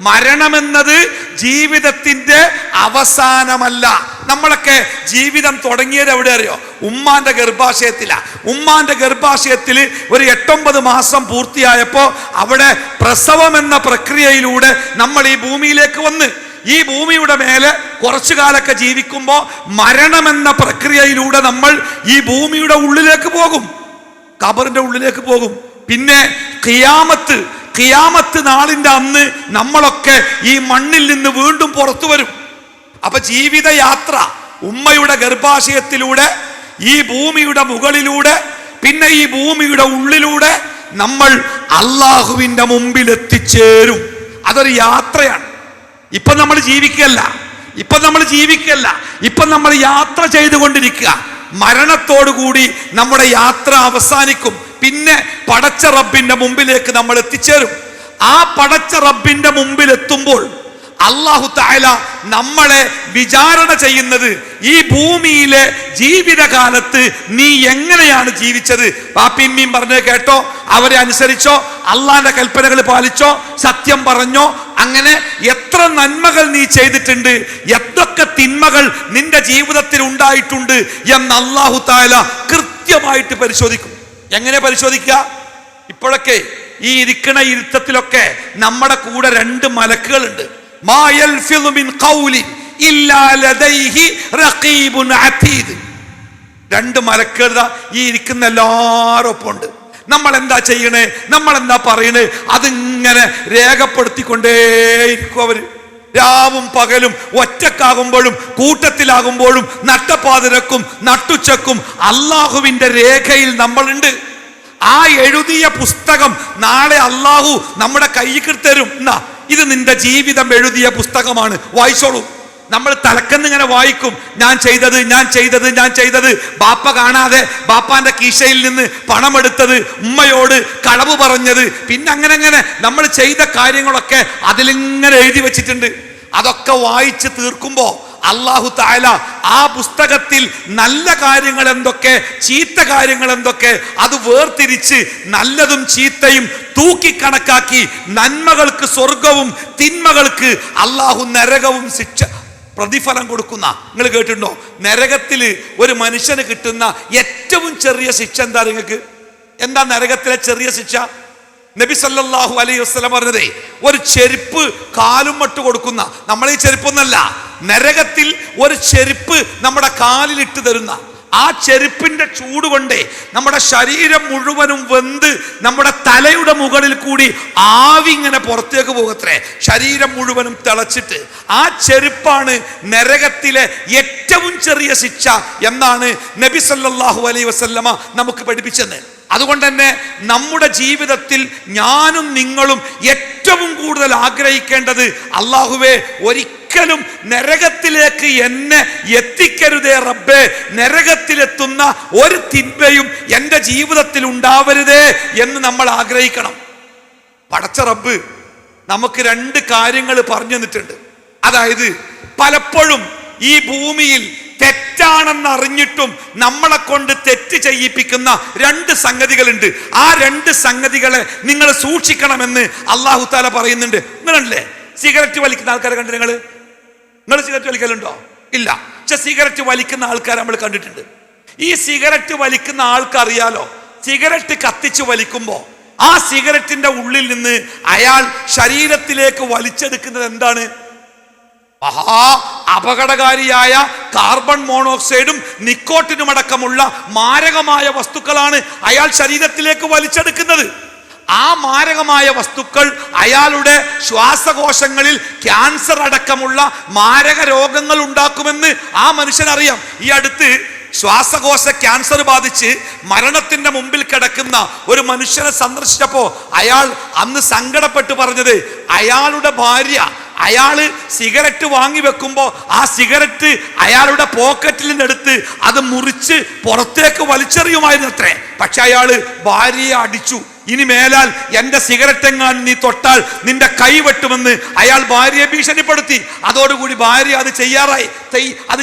മരണമെന്നത് ജീവിതത്തിന്റെ അവസാനമല്ല. നമ്മളൊക്കെ ജീവിതം തുടങ്ങിയത് എവിടെ അറിയോ? ഉമ്മാന്റെ ഗർഭാശയത്തിലാ. ഉമ്മാന്റെ ഗർഭാശയത്തിൽ ഒരു 8-9 മാസം പൂർത്തിയായപ്പോ അവിടെ പ്രസവം എന്ന പ്രക്രിയയിലൂടെ നമ്മൾ ഈ ഭൂമിയിലേക്ക് വന്ന് ഈ ഭൂമിയുടെ മേലെ കുറച്ചു കാലൊക്കെ ജീവിക്കുമ്പോൾ മരണമെന്ന പ്രക്രിയയിലൂടെ നമ്മൾ ഈ ഭൂമിയുടെ ഉള്ളിലേക്ക് പോകും, ഖബറിന്റെ ഉള്ളിലേക്ക് പോകും. പിന്നെ ഖിയാമത്ത് നാളിന്റെ അന്ന് നമ്മളൊക്കെ ഈ മണ്ണിൽ നിന്ന് വീണ്ടും പുറത്തു വരും. അപ്പൊ ജീവിതയാത്ര ഉമ്മയുടെ ഗർഭാശയത്തിലൂടെ, ഈ ഭൂമിയുടെ മുകളിലൂടെ, പിന്നെ ഈ ഭൂമിയുടെ ഉള്ളിലൂടെ നമ്മൾ അള്ളാഹുവിന്റെ മുമ്പിൽ എത്തിച്ചേരും. അതൊരു യാത്രയാണ്. ഇപ്പൊ നമ്മൾ ജീവിക്കല്ല, ഇപ്പൊ നമ്മൾ യാത്ര ചെയ്തുകൊണ്ടിരിക്കുക. മരണത്തോടുകൂടി നമ്മുടെ യാത്ര അവസാനിക്കും. പിന്നെ പടച്ച റബ്ബിന്റെ മുമ്പിലേക്ക് നമ്മൾ എത്തിച്ചേരും. ആ പടച്ച റബ്ബിന്റെ മുമ്പിൽ എത്തുമ്പോൾ അല്ലാഹു തആല നമ്മളെ വിചാരണ ചെയ്യുന്നത് ഈ ഭൂമിയിലെ ജീവിതകാലത്ത് നീ എങ്ങനെയാണ് ജീവിച്ചത്? പാപ്പിമ്മയും പറഞ്ഞേ കേട്ടോ, അവരെ അനുസരിച്ചോ, അള്ളാന്റെ കൽപ്പനകൾ പാലിച്ചോ, സത്യം പറഞ്ഞോ, അങ്ങനെ എത്ര നന്മകൾ നീ ചെയ്തിട്ടുണ്ട്, എന്തൊക്കെ തിന്മകൾ നിന്റെ ജീവിതത്തിൽ ഉണ്ടായിട്ടുണ്ട് എന്ന് അല്ലാഹു തആല കൃത്യമായിട്ട് പരിശോധിക്കും. എങ്ങനെ പരിശോധിക്കുക? ഇപ്പോഴൊക്കെ ഈ ഇരിക്കണ ഇരുത്തത്തിലൊക്കെ നമ്മുടെ കൂടെ 2 മലക്കുകളുണ്ട്. മാ യൽഫിളു മിൻ ഖൗലി ഇല്ലാ ലദൈഹി റഖീബുൻ അതീദ്. രണ്ട് മലക്കുകൾ ഈ ഇരിക്കുന്ന എല്ലാവരും ഉണ്ട്. നമ്മൾ എന്താ ചെയ്യണേ, നമ്മൾ എന്താ പറയണേ, അതിങ്ങനെ രേഖപ്പെടുത്തിക്കൊണ്ടേയിരിക്കും അവര്. രാവും പകലും, ഒറ്റക്കാകുമ്പോഴും കൂട്ടത്തിലാകുമ്പോഴും, നട്ടപ്പാതിരക്കും നട്ടുച്ചക്കും അള്ളാഹുവിന്റെ രേഖയിൽ നമ്മളുണ്ട്. ആ എഴുതിയ പുസ്തകം നാളെ അള്ളാഹു നമ്മുടെ കയ്യിൽ തരും. എന്നാ ഇത് നിന്റെ ജീവിതം എഴുതിയ പുസ്തകമാണ്, വായിച്ചോളൂ. നമ്മൾ തലക്കന്ന് ഇങ്ങനെ വായിക്കും, ഞാൻ ചെയ്തത്, ഞാൻ ചെയ്തത്, ഞാൻ ചെയ്തത്. ബാപ്പ കാണാതെ ബാപ്പാന്റെ കീശയിൽ നിന്ന് പണമെടുത്തത്, ഉമ്മയോട് കളവ് പറഞ്ഞത്, പിന്നെ അങ്ങനെ അങ്ങനെ നമ്മൾ ചെയ്ത കാര്യങ്ങളൊക്കെ അതിലിങ്ങനെ എഴുതി വെച്ചിട്ടുണ്ട്. അതൊക്കെ വായിച്ച് തീർക്കുമ്പോ അല്ലാഹു തആല ആ പുസ്തകത്തിൽ നല്ല കാര്യങ്ങൾ എന്തൊക്കെ, ചീത്ത കാര്യങ്ങൾ എന്തൊക്കെ, അത് വേർതിരിച്ച് നല്ലതും ചീത്തയും തൂക്കിക്കണക്കാക്കി നന്മകൾക്ക് സ്വർഗവും തിന്മകൾക്ക് അല്ലാഹു നരകവും ശിക്ഷ പ്രതിഫലം കൊടുക്കുന്ന. നിങ്ങൾ കേട്ടിട്ടുണ്ടോ? നരകത്തിൽ ഒരു മനുഷ്യന് കിട്ടുന്ന ഏറ്റവും ചെറിയ ശിക്ഷ എന്താ? നിങ്ങൾക്ക് എന്താ നരകത്തിലെ ചെറിയ ശിക്ഷ? നബി സല്ലല്ലാഹു അലൈഹി വസല്ലം പറഞ്ഞതേ, ഒരു ചെരുപ്പ് കാലും മട്ട് കൊടുക്കുന്ന. നമ്മൾ ഈ ചെരുപ്പൊന്നല്ല, നരകത്തിൽ ഒരു ചെരുപ്പ് നമ്മുടെ കാലിലിട്ട് തരുന്ന. ആ ചെരുപ്പിന്റെ ചൂട് കൊണ്ടേ നമ്മുടെ ശരീരം മുഴുവനും വെന്ത് നമ്മുടെ തലയുടെ മുകളിൽ കൂടി ആവി ഇങ്ങനെ പുറത്തേക്ക് പോകത്രേ, ശരീരം മുഴുവനും തിളച്ചിട്ട്. ആ ചെരുപ്പാണ് നരകത്തിലെ ഏറ്റവും ചെറിയ ശിക്ഷ എന്നാണ് നബി സല്ലല്ലാഹു അലൈഹി വസല്ലമ നമുക്ക് പഠിപ്പിച്ചത്. അതുകൊണ്ട് തന്നെ നമ്മുടെ ജീവിതത്തിൽ ഞാനും നിങ്ങളും ഏറ്റവും കൂടുതൽ ആഗ്രഹിക്കേണ്ടത്, അല്ലാഹുവേ ഒരിക്കലും നരകത്തിലേക്ക് എന്നെ എത്തിക്കരുതേ റബ്ബേ, നരകത്തിലെത്തുന്ന ഒരു തിന്മയും എൻ്റെ ജീവിതത്തിൽ ഉണ്ടാവരുതേ എന്ന് നമ്മൾ ആഗ്രഹിക്കണം. പടച്ച റബ്ബ് നമുക്ക് രണ്ട് കാര്യങ്ങൾ പറഞ്ഞു തന്നിട്ടുണ്ട്. അതായത് പലപ്പോഴും ഈ ഭൂമിയിൽ തെറ്റാണെന്ന് അറിഞ്ഞിട്ടും നമ്മളെ കൊണ്ട് തെറ്റ് ചെയ്യിപ്പിക്കുന്ന രണ്ട് സംഗതികളുണ്ട്. ആ രണ്ട് സംഗതികളെ നിങ്ങൾ സൂക്ഷിക്കണമെന്ന് അല്ലാഹു തആല പറയുന്നുണ്ട്. നിങ്ങളല്ലേ സിഗരറ്റ് വലിക്കുന്ന ആൾക്കാരെ കണ്ട്? നിങ്ങൾ സിഗരറ്റ് വലിക്കലുണ്ടോ? ഇല്ല. പക്ഷെ സിഗരറ്റ് വലിക്കുന്ന ആൾക്കാരെ നമ്മൾ കണ്ടിട്ടുണ്ട്. ഈ സിഗരറ്റ് വലിക്കുന്ന ആൾക്കറിയാലോ, സിഗരറ്റ് കത്തിച്ച് വലിക്കുമ്പോ ആ സിഗരറ്റിന്റെ ഉള്ളിൽ നിന്ന് അയാൾ ശരീരത്തിലേക്ക് വലിച്ചെടുക്കുന്നത് എന്താണ്? മഹാ അപകടകാരിയായ കാർബൺ മോണോക്സൈഡും നിക്കോട്ടിനും അടക്കമുള്ള മാരകമായ വസ്തുക്കളാണ് അയാൾ ശരീരത്തിലേക്ക് വലിച്ചെടുക്കുന്നത്. ആ മാരകമായ വസ്തുക്കൾ അയാളുടെ ശ്വാസകോശങ്ങളിൽ ക്യാൻസർ അടക്കമുള്ള മാരക രോഗങ്ങൾ ഉണ്ടാക്കുമെന്ന് ആ മനുഷ്യനറിയാം. ഈ അടുത്ത് ശ്വാസകോശ ക്യാൻസർ ബാധിച്ച് മരണത്തിന്റെ മുമ്പിൽ കിടക്കുന്ന ഒരു മനുഷ്യനെ സന്ദർശിച്ചപ്പോ അയാൾ അന്ന് സങ്കടപ്പെട്ട് പറഞ്ഞത്, അയാളുടെ ഭാര്യ അയാള് സിഗരറ്റ് വാങ്ങി വെക്കുമ്പോ ആ സിഗരറ്റ് അയാളുടെ പോക്കറ്റിൽ നിന്നെടുത്ത് അത് മുറിച്ച് പുറത്തേക്ക് വലിച്ചെറിയുമായിരുന്നു അത്രേ. പക്ഷെ അയാള് ഭാര്യയെ അടിച്ചു. ഇനി മേലാൽ എന്റെ സിഗരറ്റ് എങ്ങാൻ നീ തൊട്ടാൽ നിന്റെ കൈ വെട്ടുമെന്ന് അയാൾ ഭാര്യയെ ഭീഷണിപ്പെടുത്തി. അതോടുകൂടി ഭാര്യ അത്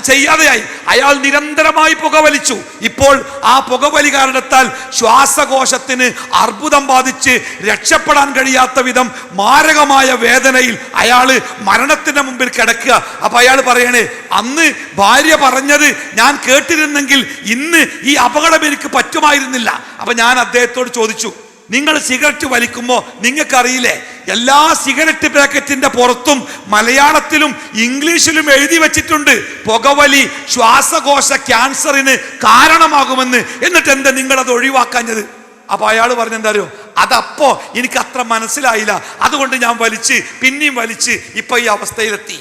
ചെയ്യാതെയായി. അയാൾ നിരന്തരമായി പുകവലിച്ചു. ഇപ്പോൾ ആ പുകവലി കാരണത്താൽ ശ്വാസകോശത്തിന് അർബുദം ബാധിച്ച് രക്ഷപ്പെടാൻ കഴിയാത്ത വിധം മാരകമായ വേദനയിൽ അയാള് മരണത്തിന്റെ മുമ്പിൽ കിടക്കുക. അപ്പൊ അയാൾ പറയണേ, അന്ന് ഭാര്യ പറഞ്ഞത് ഞാൻ കേട്ടിരുന്നെങ്കിൽ ഇന്ന് ഈ അപകടം എനിക്ക് പറ്റുമായിരുന്നില്ല. അപ്പൊ ഞാൻ അദ്ദേഹത്തോട് ചോദിച്ചു, നിങ്ങൾ സിഗരറ്റ് വലിക്കുമ്പോൾ നിങ്ങൾക്കറിയില്ലേ, എല്ലാ സിഗരറ്റ് പാക്കറ്റിന്റെ പുറത്തും മലയാളത്തിലും ഇംഗ്ലീഷിലും എഴുതി വെച്ചിട്ടുണ്ട് പുകവലി ശ്വാസകോശ ക്യാൻസറിന് കാരണമാകുമെന്ന്. എന്നിട്ട് എന്താ നിങ്ങൾ അത് ഒഴിവാക്കാഞ്ഞത്? അപ്പൊ അയാൾ പറഞ്ഞെന്താ അറിയോ, അതപ്പോ എനിക്ക് അത്ര മനസ്സിലായില്ല, അതുകൊണ്ട് ഞാൻ വലിച്ച് പിന്നെയും വലിച്ച് ഇപ്പൊ ഈ അവസ്ഥയിലെത്തി.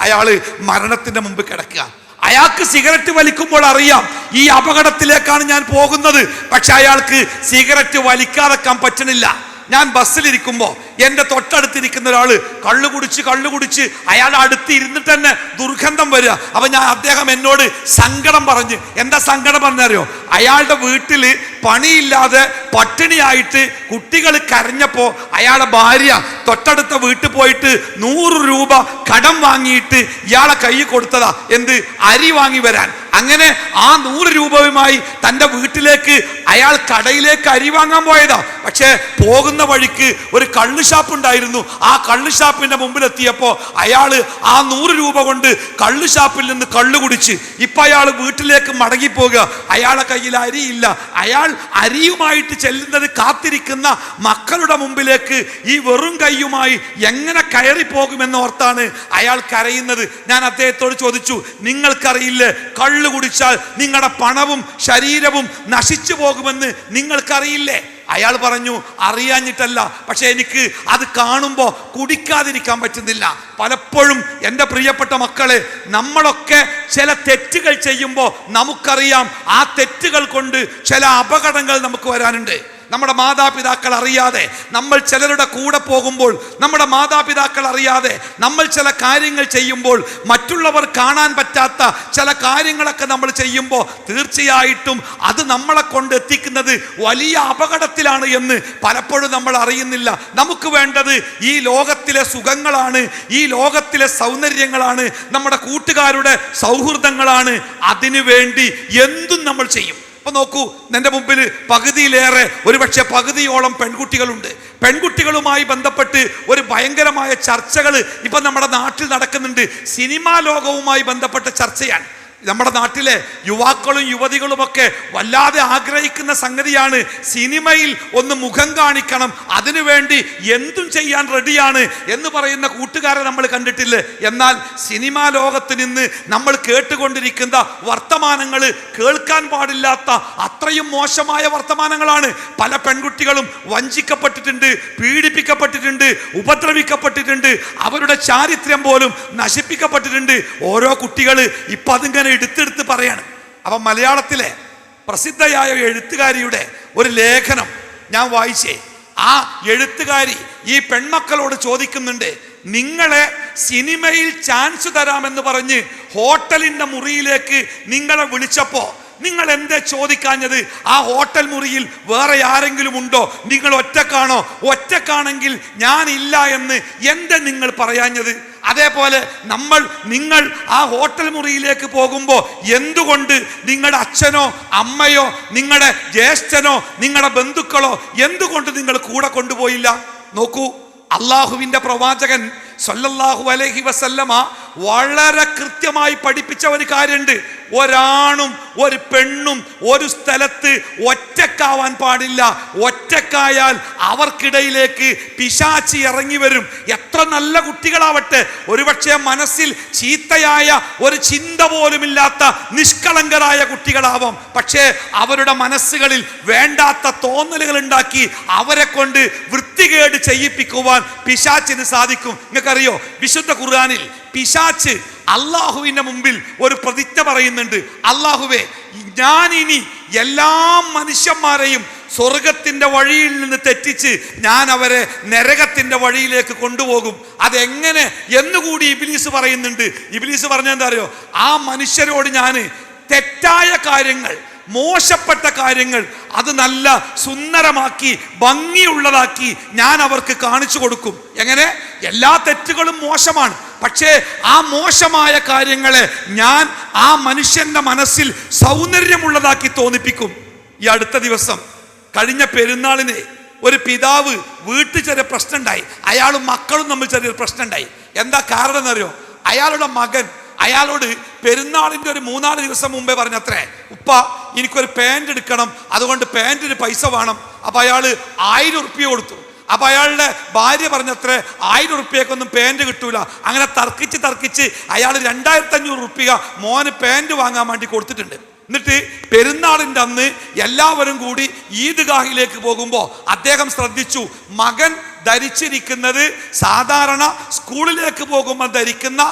അയാള് മരണത്തിന്റെ മുമ്പ് കിടക്കുക. അയാൾക്ക് സിഗരറ്റ് വലിക്കുമ്പോൾ അറിയാം ഈ അപകടത്തിലേക്കാണ് ഞാൻ പോകുന്നത്. പക്ഷെ അയാൾക്ക് സിഗരറ്റ് വലിക്കാതെക്കാൻ പറ്റണില്ല. ഞാൻ ബസ്സിലിരിക്കുമ്പോ എന്റെ തൊട്ടടുത്തിരിക്കുന്ന ഒരാള് കള്ളു കുടിച്ച് അയാളുടെ അടുത്ത് ഇരുന്നിട്ട് തന്നെ ദുർഗന്ധം വരിക. അപ്പൊ അദ്ദേഹം എന്നോട് സങ്കടം പറഞ്ഞ്, എന്താ സങ്കടം പറഞ്ഞറിയോ, അയാളുടെ വീട്ടില് പണിയില്ലാതെ പട്ടിണിയായിട്ട് കുട്ടികൾ കരഞ്ഞപ്പോ അയാളുടെ ഭാര്യ തൊട്ടടുത്ത വീട്ടിൽ പോയിട്ട് 100 രൂപ കടം വാങ്ങിയിട്ട് ഇയാളെ കൈ കൊടുത്തതാ, എന്ത്, അരി വാങ്ങി വരാൻ. അങ്ങനെ ആ 100 രൂപയുമായി തൻ്റെ വീട്ടിലേക്ക് അയാൾ കടയിലേക്ക് അരി വാങ്ങാൻ പോയതാ. പക്ഷെ പോകുന്ന വഴിക്ക് ഒരു കള്ള് ഷാപ്പ് ഉണ്ടായിരുന്നു. ആ കള്ള് ഷാപ്പിന്റെ മുമ്പിലെത്തിയപ്പോൾ അയാള് ആ 100 രൂപ കൊണ്ട് കള്ള് ഷാപ്പിൽ നിന്ന് കള്ളു കുടിച്ച് ഇപ്പൊ അയാൾ വീട്ടിലേക്ക് മടങ്ങിപ്പോകുക. അയാളെ കയ്യിൽ അരിയില്ല. അയാൾ അരിയുമായിട്ട് ചെല്ലുന്നത് കാത്തിരിക്കുന്ന മക്കളുടെ മുമ്പിലേക്ക് ഈ വെറും കൈയുമായി എങ്ങനെ കയറി പോകുമെന്നോർത്താണ് അയാൾ കരയുന്നത്. ഞാൻ അദ്ദേഹത്തോട് ചോദിച്ചു, നിങ്ങൾക്കറിയില്ലേ കള്ളു കുടിച്ചാൽ നിങ്ങളുടെ പണവും ശരീരവും നശിച്ചു പോകുമെന്ന് നിങ്ങൾക്കറിയില്ലേ? അയാൾ പറഞ്ഞു, അറിയാഞ്ഞിട്ടല്ല, പക്ഷെ എനിക്ക് അത് കാണുമ്പോൾ കുടിക്കാതിരിക്കാൻ പറ്റുന്നില്ല. പലപ്പോഴും എൻ്റെ പ്രിയപ്പെട്ട മക്കളെ, നമ്മളൊക്കെ ചില തെറ്റുകൾ ചെയ്യുമ്പോൾ നമുക്കറിയാം ആ തെറ്റുകൾ കൊണ്ട് ചില അപകടങ്ങൾ നമുക്ക് വരാനുണ്ട്. നമ്മുടെ മാതാപിതാക്കൾ അറിയാതെ നമ്മൾ ചിലരുടെ കൂടെ പോകുമ്പോൾ, നമ്മുടെ മാതാപിതാക്കൾ അറിയാതെ നമ്മൾ ചില കാര്യങ്ങൾ ചെയ്യുമ്പോൾ, മറ്റുള്ളവർ കാണാൻ പറ്റാത്ത ചില കാര്യങ്ങളൊക്കെ നമ്മൾ ചെയ്യുമ്പോൾ തീർച്ചയായിട്ടും അത് നമ്മളെ കൊണ്ട് എത്തിക്കുന്നത് വലിയ അപകടത്തിലാണ് എന്ന് പലപ്പോഴും നമ്മൾ അറിയുന്നില്ല. നമുക്ക് വേണ്ടത് ഈ ലോകത്തിലെ സുഖങ്ങളാണ്, ഈ ലോകത്തിലെ സൗന്ദര്യങ്ങളാണ്, നമ്മുടെ കൂട്ടുകാരുടെ സൗഹൃദങ്ങളാണ്. അതിനു വേണ്ടി എന്തും നമ്മൾ ചെയ്യും. അപ്പൊ നോക്കൂ, എൻ്റെ മുമ്പിൽ പകുതിയിലേറെ, ഒരുപക്ഷെ പകുതിയോളം പെൺകുട്ടികളുണ്ട്. പെൺകുട്ടികളുമായി ബന്ധപ്പെട്ട് ഒരു ഭയങ്കരമായ ചർച്ചകൾ ഇപ്പൊ നമ്മുടെ നാട്ടിൽ നടക്കുന്നുണ്ട്. സിനിമാ ലോകവുമായി ബന്ധപ്പെട്ട ചർച്ചയാണ്. നമ്മുടെ നാട്ടിലെ യുവാക്കളും യുവതികളുമൊക്കെ വല്ലാതെ ആഗ്രഹിക്കുന്ന സംഗതിയാണ്, സിനിമയിൽ ഒന്ന് മുഖം കാണിക്കണം, അതിനുവേണ്ടി എന്തും ചെയ്യാൻ റെഡിയാണ് എന്ന് പറയുന്ന കൂട്ടുകാരെ നമ്മൾ കണ്ടിട്ടില്ലേ? എന്നാൽ സിനിമാ ലോകത്ത് നിന്ന് നമ്മൾ കേട്ടുകൊണ്ടിരിക്കുന്ന വർത്തമാനങ്ങൾ കേൾക്കാൻ പാടില്ലാത്ത അത്രയും മോശമായ വർത്തമാനങ്ങളാണ്. പല പെൺകുട്ടികളും വഞ്ചിക്കപ്പെട്ടിട്ടുണ്ട്, പീഡിപ്പിക്കപ്പെട്ടിട്ടുണ്ട്, ഉപദ്രവിക്കപ്പെട്ടിട്ടുണ്ട്, അവരുടെ ചാരിത്രം പോലും നശിപ്പിക്കപ്പെട്ടിട്ടുണ്ട്. ഓരോ കുട്ടികൾ ഇപ്പൊ അതിങ്ങനെ എടുത്തെടുത്ത് പറയാണ്. അപ്പം മലയാളത്തിലെ പ്രസിദ്ധയായ എഴുത്തുകാരിയുടെ ഒരു ലേഖനം ഞാൻ വായിച്ചേ. ആ എഴുത്തുകാരി ഈ പെൺമക്കളോട് ചോദിക്കുന്നുണ്ട്, നിങ്ങളെ സിനിമയിൽ ചാൻസ് തരാമെന്ന് പറഞ്ഞ് ഹോട്ടലിന്റെ മുറിയിലേക്ക് നിങ്ങളെ വിളിച്ചപ്പോ നിങ്ങൾ എന്താ ചോദിക്കാഞ്ഞത്? ആ ഹോട്ടൽ മുറിയിൽ വേറെ ആരെങ്കിലും ഉണ്ടോ? നിങ്ങൾ ഒറ്റക്കാണോ? ഒറ്റക്കാണെങ്കിൽ ഞാനില്ല എന്ന് എന്താ നിങ്ങൾ പറയാഞ്ഞത്? അതേപോലെ നിങ്ങൾ ആ ഹോട്ടൽ മുറിയിലേക്ക് പോകുമ്പോൾ എന്തുകൊണ്ട് നിങ്ങളുടെ അച്ഛനോ അമ്മയോ നിങ്ങളുടെ ജ്യേഷ്ഠനോ നിങ്ങളുടെ ബന്ധുക്കളോ എന്തുകൊണ്ട് നിങ്ങൾ കൂടെ കൊണ്ടുപോയില്ല? നോക്കൂ, അള്ളാഹുവിന്റെ പ്രവാചകൻ സല്ലല്ലാഹു അലൈഹി വസല്ലമ വളരെ കൃത്യമായി പഠിപ്പിച്ച ഒരു കാര്യമുണ്ട്. ഒരാണും ഒരു പെണ്ണും ഒരു സ്ഥലത്ത് ഒറ്റക്കാവാൻ പാടില്ല. ഒറ്റക്കായാൽ അവർക്കിടയിലേക്ക് പിശാചി ഇറങ്ങി വരും. എത്ര നല്ല കുട്ടികളാവട്ടെ, ഒരുപക്ഷെ മനസ്സിൽ ചീത്തയായ ഒരു ചിന്ത പോലുമില്ലാത്ത നിഷ്കളങ്കരായ കുട്ടികളാവാം, പക്ഷേ അവരുടെ മനസ്സുകളിൽ വേണ്ടാത്ത തോന്നലുകൾ ഉണ്ടാക്കി അവരെ കൊണ്ട് വൃത്തികേട് ചെയ്യിപ്പിക്കുവാൻ പിശാചിന് സാധിക്കും. നിങ്ങൾക്കറിയോ, വിശുദ്ധ ഖുർആനിൽ പിശാച് അള്ളാഹുവിന്റെ മുമ്പിൽ ഒരു പ്രതിജ്ഞ പറയുന്നുണ്ട്. അള്ളാഹുവേ, ഞാൻ ഇനി എല്ലാ മനുഷ്യന്മാരെയും സ്വർഗത്തിന്റെ വഴിയിൽ നിന്ന് തെറ്റിച്ച് ഞാൻ അവരെ നരകത്തിന്റെ വഴിയിലേക്ക് കൊണ്ടുപോകും. അതെങ്ങനെ എന്നുകൂടി ഇബ്ലീസ് പറയുന്നുണ്ട്. ഇബ്ലീസ് പറഞ്ഞെന്താ അറിയോ? ആ മനുഷ്യരോട് ഞാൻ തെറ്റായ കാര്യങ്ങൾ, മോശപ്പെട്ട കാര്യങ്ങൾ അത് നല്ല സുന്ദരമാക്കി ഭംഗിയുള്ളതാക്കി ഞാൻ അവർക്ക് കാണിച്ചു കൊടുക്കും. എങ്ങനെ? എല്ലാ തെറ്റുകളും മോശമാണ്, പക്ഷേ ആ മോശമായ കാര്യങ്ങളെ ഞാൻ ആ മനുഷ്യന്റെ മനസ്സിൽ സൗന്ദര്യമുള്ളതാക്കി തോന്നിപ്പിക്കും. ഈ അടുത്ത ദിവസം കഴിഞ്ഞ പെരുന്നാളിന് ഒരു പിതാവ് വീട്ടിൽ ചെറിയ പ്രശ്നം ഉണ്ടായി. അയാളും മക്കളും തമ്മിൽ ചെറിയൊരു പ്രശ്നം ഉണ്ടായി. എന്താ കാരണം എന്നറിയോ? അയാളുടെ മകൻ അയാളോട് പെരുന്നാളിന്റെ ഒരു 3-4 ദിവസം മുമ്പേ പറഞ്ഞത്രേ, ഉപ്പ എനിക്കൊരു പാൻറ് എടുക്കണം, അതുകൊണ്ട് പാൻറിന് പൈസ വേണം. അപ്പൊ അയാള് 1000 ഉറുപ്പ്യ കൊടുത്തു. അപ്പൊ അയാളുടെ ഭാര്യ പറഞ്ഞത്രേ, 1000 ഉറുപ്പ്യക്കൊന്നും പാൻറ് കിട്ടൂല. അങ്ങനെ തർക്കിച്ച് അയാൾ 2500 ഉറുപ്പ്യ മോന് പാൻറ് വാങ്ങാൻ വേണ്ടി കൊടുത്തിട്ടുണ്ട്. എന്നിട്ട് പെരുന്നാളിൻ്റെ അന്ന് എല്ലാവരും കൂടി ഈദ്ഗാഹിലേക്ക് പോകുമ്പോൾ അദ്ദേഹം ശ്രദ്ധിച്ചു, മകൻ ധരിച്ചിരിക്കുന്നത് സാധാരണ സ്കൂളിലേക്ക് പോകുമ്പോൾ ധരിക്കുന്ന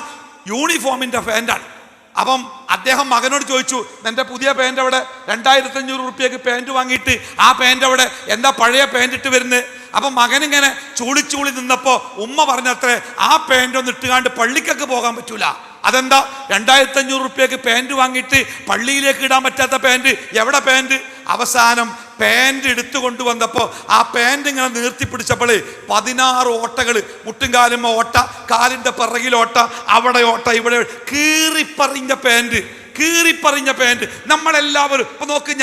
യൂണിഫോമിന്റെ പാൻ്റാണ്. അപ്പം അദ്ദേഹം മകനോട് ചോദിച്ചു, എൻ്റെ പുതിയ പാൻ്റ് അവിടെ 2500 ഉറുപ്പ്യക്ക് പാൻറ് വാങ്ങിയിട്ട് ആ പാൻ്റ് അവിടെ എന്താ പഴയ പാൻറ് ഇട്ട് വരുന്നത്? അപ്പം മകനിങ്ങനെ ചൂളി നിന്നപ്പോൾ ഉമ്മ പറഞ്ഞത്രേ, ആ പാൻ്റ് ഒന്ന് ഇട്ടുകാണ്ട് പള്ളിക്കൊക്കെ പോകാൻ പറ്റൂല. അതെന്താ? 2500 ഉറുപ്പ്യക്ക് പാൻറ് വാങ്ങിയിട്ട് പള്ളിയിലേക്ക് ഇടാൻ പറ്റാത്ത പാൻറ്? എവിടെ പാൻറ്? അവസാനം പാൻറ് എടുത്തു കൊണ്ടുവന്നപ്പോൾ ആ പാൻറ് ഇങ്ങനെ നീർത്തിപ്പിടിച്ചപ്പോൾ 16 ഓട്ടകൾ, മുട്ടുംകാലും ഓട്ട, കാലിൻ്റെ പിറകിലോട്ട, അവിടെ ഓട്ട, ഇവിടെ കീറിപ്പറിഞ്ഞ പാൻറ്. കീറിപ്പറിഞ്ഞ പാൻറ്. നമ്മളെല്ലാവരും ഇപ്പൊ നോക്ക്,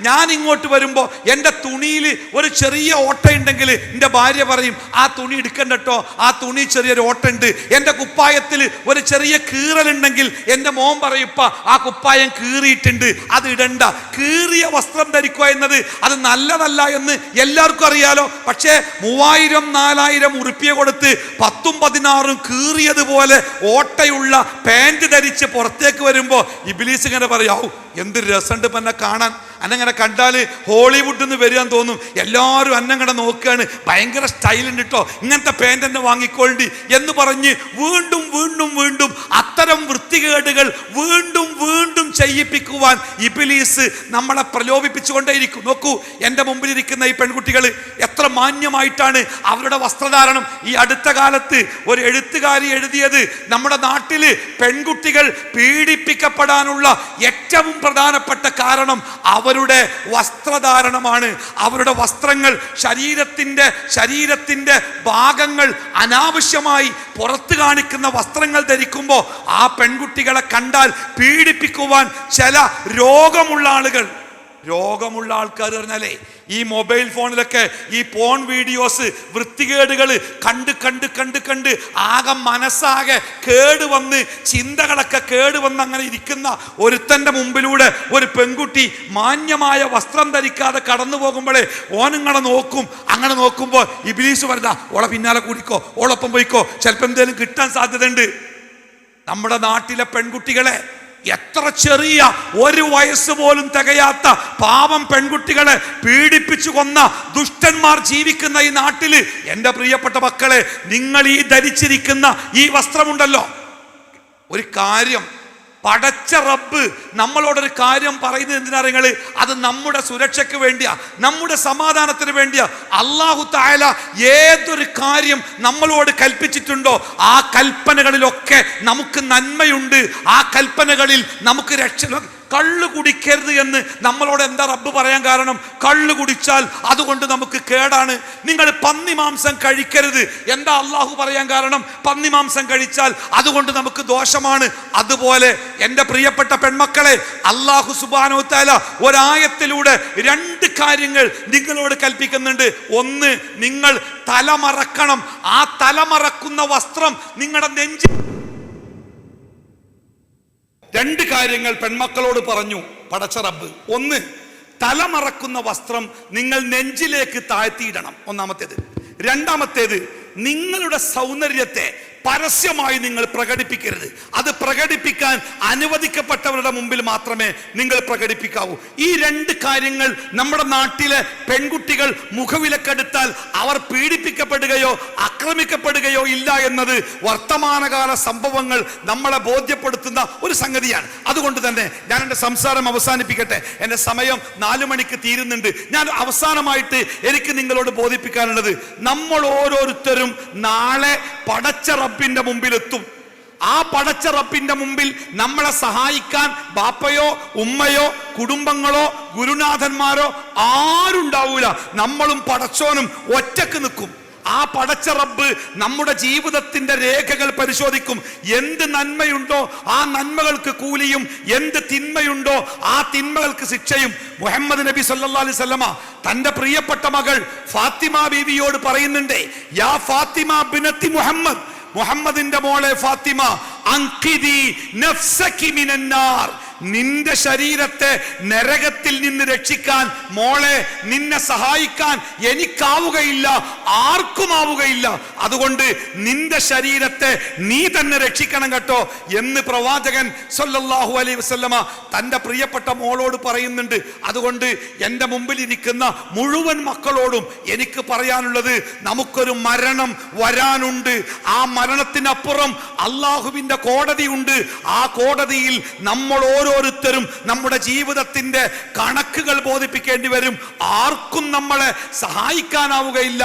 ഞാൻ ഇങ്ങോട്ട് വരുമ്പോൾ എൻ്റെ തുണിയിൽ ഒരു ചെറിയ ഓട്ടയുണ്ടെങ്കിൽ എൻ്റെ ഭാര്യ പറയും ആ തുണി എടുക്കണ്ടട്ടോ, ആ തുണി ചെറിയൊരു ഓട്ടുണ്ട്. എൻ്റെ കുപ്പായത്തിൽ ഒരു ചെറിയ കീറലുണ്ടെങ്കിൽ എൻ്റെ മോൻ പറയും ഇപ്പ ആ കുപ്പായം കീറിയിട്ടുണ്ട്, അത് ഇടണ്ട. കീറിയ വസ്ത്രം ധരിക്കുക എന്നത് അത് നല്ലതല്ല എന്ന് എല്ലാവർക്കും അറിയാലോ. പക്ഷേ 3000-4000 ഉറുപ്പിക കൊടുത്ത് 10ഉം 16ഉം കീറിയതുപോലെ ഓട്ടയുള്ള പാൻറ് ധരിച്ച് പുറത്തേക്ക് വരുമ്പോൾ ഇബ്ലീസ് ഇങ്ങനെ പറയാവും എന്ത് രസമുണ്ട് എന്നെ കാണാൻ, അന്നങ്ങനെ കണ്ടാൽ ഹോളിവുഡിൽ നിന്ന് വരികയെന്ന് തോന്നും. എല്ലാവരും അന്നങ്ങനെ നോക്കുകയാണ്, ഭയങ്കര സ്റ്റൈലുണ്ട് കേട്ടോ, ഇങ്ങനത്തെ പാൻറ് തന്നെ വാങ്ങിക്കൊള്ളി എന്ന് പറഞ്ഞ് വീണ്ടും വീണ്ടും വീണ്ടും അത്തരം വൃത്തികേടുകൾ വീണ്ടും വീണ്ടും ചെയ്യിപ്പിക്കുവാൻ ഇബ്ലീസ് നമ്മളെ പ്രലോഭിപ്പിച്ചുകൊണ്ടേയിരിക്കും. നോക്കൂ, എൻ്റെ മുമ്പിലിരിക്കുന്ന ഈ പെൺകുട്ടികൾ എത്ര മാന്യമായിട്ടാണ് അവരുടെ വസ്ത്രധാരണം. ഈ അടുത്ത കാലത്ത് ഒരു എഴുത്തുകാരി എഴുതിയത് നമ്മുടെ നാട്ടിൽ പെൺകുട്ടികൾ പീഡിപ്പിക്കപ്പെടാനുള്ള ഏറ്റവും പ്രധാനപ്പെട്ട കാരണം അവരുടെ വസ്ത്രധാരണമാണ്. അവരുടെ വസ്ത്രങ്ങൾ, ശരീരത്തിന്റെ ഭാഗങ്ങൾ അനാവശ്യമായി പുറത്തു കാണിക്കുന്ന വസ്ത്രങ്ങൾ ധരിക്കുമ്പോൾ ആ പെൺകുട്ടികളെ കണ്ടാൽ പീഡിപ്പിക്കുവാൻ ചില രോഗമുള്ള ആൾക്കാർ പറഞ്ഞാലേ ഈ മൊബൈൽ ഫോണിലൊക്കെ ഈ പോൺ വീഡിയോസ്, വൃത്തികേടുകൾ കണ്ട് ആകെ മനസ്സാകെ കേടുവന്ന്, ചിന്തകളൊക്കെ കേടുവന്ന് അങ്ങനെ ഇരിക്കുന്ന ഒരുത്തൻ്റെ മുമ്പിലൂടെ ഒരു പെൺകുട്ടി മാന്യമായ വസ്ത്രം ധരിക്കാതെ കടന്നു പോകുമ്പോഴേ ഓനിങ്ങനെ നോക്കും. അങ്ങനെ നോക്കുമ്പോൾ ഇബ്ലീസ് പറഞ്ഞ ഓളെ പിന്നാലെ കൂടിക്കോ, ഓളൊപ്പം പോയിക്കോ, ചിലപ്പോൾ എന്തെങ്കിലും കിട്ടാൻ സാധ്യതയുണ്ട്. നമ്മുടെ നാട്ടിലെ പെൺകുട്ടികളെ, എത്ര ചെറിയ 1 വയസ്സ് പോലും തികയാത്ത പാവം പെൺകുട്ടികളെ പീഡിപ്പിച്ചു കൊന്ന ദുഷ്ടന്മാർ ജീവിക്കുന്ന ഈ നാട്ടില് എൻ്റെ പ്രിയപ്പെട്ട മക്കളെ, നിങ്ങൾ ഈ ധരിച്ചിരിക്കുന്ന ഈ വസ്ത്രമുണ്ടല്ലോ, ഒരു കാര്യം പടച്ച റബ്ബ് നമ്മളോടൊരു കാര്യം പറയുന്നത് എന്തിനാ? അത് നമ്മുടെ സുരക്ഷയ്ക്ക് വേണ്ടിയാ, നമ്മുടെ സമാധാനത്തിന് വേണ്ടിയാ. അല്ലാഹു തആല ഏതൊരു കാര്യം നമ്മളോട് കൽപ്പിച്ചിട്ടുണ്ടോ ആ കൽപ്പനകളിലൊക്കെ നമുക്ക് നന്മയുണ്ട്, ആ കൽപ്പനകളിൽ നമുക്ക് രക്ഷ. കള്ള് കുടിക്കരുത് എന്ന് നമ്മളോട് എന്താ റബ്ബ് പറയാൻ കാരണം? കള്ള് കുടിച്ചാൽ അതുകൊണ്ട് നമുക്ക് കേടാണ്. നിങ്ങൾ പന്നി മാംസം കഴിക്കരുത്, എന്താ അള്ളാഹു പറയാൻ കാരണം? പന്നി മാംസം കഴിച്ചാൽ അതുകൊണ്ട് നമുക്ക് ദോഷമാണ്. അതുപോലെ എൻ്റെ പ്രിയപ്പെട്ട പെൺമക്കളെ, അള്ളാഹു സുബ്ഹാനഹു വ തആല ഒരായത്തിലൂടെ 2 കാര്യങ്ങൾ നിങ്ങളോട് കൽപ്പിക്കുന്നുണ്ട്. ഒന്ന്, നിങ്ങൾ തലമറക്കണം. ആ തലമറക്കുന്ന വസ്ത്രം നിങ്ങളുടെ നെഞ്ചിൽ. 2 കാര്യങ്ങൾ പെൺമക്കളോട് പറഞ്ഞു പടച്ച റബ്ബ്. ഒന്ന്, തലമറക്കുന്ന വസ്ത്രം നിങ്ങൾ നെഞ്ചിലേക്ക് താഴ്ത്തിയിടണം, ഒന്നാമത്തേത്. രണ്ടാമത്തേത്, നിങ്ങളുടെ സൗന്ദര്യത്തെ പരസ്യമായി നിങ്ങൾ പ്രകടിപ്പിക്കരുത്. അത് പ്രകടിപ്പിക്കാൻ അനുവദിക്കപ്പെട്ടവരുടെ മുമ്പിൽ മാത്രമേ നിങ്ങൾ പ്രകടിപ്പിക്കാവൂ. ഈ 2 കാര്യങ്ങൾ നമ്മുടെ നാട്ടിലെ പെൺകുട്ടികൾ മുഖവിലക്കെടുത്താൽ അവർ പീഡിപ്പിക്കപ്പെടുകയോ ആക്രമിക്കപ്പെടുകയോ ഇല്ല എന്നത് വർത്തമാനകാല സംഭവങ്ങൾ നമ്മളെ ബോധ്യപ്പെടുത്തുന്ന ഒരു സംഗതിയാണ്. അതുകൊണ്ട് തന്നെ ഞാൻ എൻ്റെ സംസാരം അവസാനിപ്പിക്കട്ടെ. എൻ്റെ സമയം 4 മണിക്ക് തീരുന്നുണ്ട്. ഞാൻ അവസാനമായിട്ട് എനിക്ക് നിങ്ങളോട് ബോധിപ്പിക്കാനുള്ളത്, നമ്മൾ ഓരോരുത്തരും നാളെ പടച്ച റബ്ബിന്റെ മുമ്പിലെത്തും. ആ പടച്ച റബ്ബിന്റെ മുമ്പിൽ നമ്മളെ സഹായിക്കാൻ ബാപ്പയോ ഉമ്മയോ കുടുംബങ്ങളോ ഗുരുനാഥന്മാരോ ആരുണ്ടാവൂല. നമ്മളും പടച്ചോനും ഒറ്റക്ക് നിൽക്കും. ആ പടച്ച റബ്ബ് നമ്മുടെ ജീവിതത്തിന്റെ രേഖകൾ പരിശോധിക്കും. എന്ത് നന്മയുണ്ടോ ആ നന്മകൾക്ക് കൂലിയും, എന്ത് തിന്മയുണ്ടോ ആ തിന്മകൾക്ക് ശിക്ഷയും. മുഹമ്മദ് നബി സല്ലല്ലാഹു അലൈഹി വസല്ലമ തന്റെ പ്രിയപ്പെട്ട മകൾ ഫാത്തിമ ബീവിയോട് പറയുന്നുണ്ട്, യാ ഫാത്തിമ ബിനത്തി മുഹമ്മദ്, മുഹമ്മദിന്റെ മോളെ ഫാത്തിമ, അൻഖിദി നഫ്സകി മിനന്നാർ, നിന്റെ ശരീരത്തെ നരകത്തിൽ നിന്ന് രക്ഷിക്കാൻ മോളെ, നിന്നെ സഹായിക്കാൻ എനിക്കാവുകയില്ല, ആർക്കുമാവുകയില്ല. അതുകൊണ്ട് നിന്റെ ശരീരത്തെ നീ തന്നെ രക്ഷിക്കണം കേട്ടോ എന്ന് പ്രവാചകൻ സല്ലല്ലാഹു അലൈഹി വസല്ലമ തന്റെ പ്രിയപ്പെട്ട മോളോട് പറയുന്നുണ്ട്. അതുകൊണ്ട് എൻ്റെ മുമ്പിൽ ഇരിക്കുന്ന മുഴുവൻ മക്കളോടും എനിക്ക് പറയാനുള്ളത്, നമുക്കൊരു മരണം വരാനുണ്ട്. ആ മരണത്തിനപ്പുറം അള്ളാഹുവിന്റെ കോടതിയുണ്ട്. ആ കോടതിയിൽ നമ്മൾ ഓരോരുത്തരും നമ്മുടെ ജീവിതത്തിന്റെ കണക്കുകൾ ബോധിപ്പിക്കേണ്ടി വരും. ആർക്കും നമ്മളെ സഹായിക്കാനാവുകയില്ല.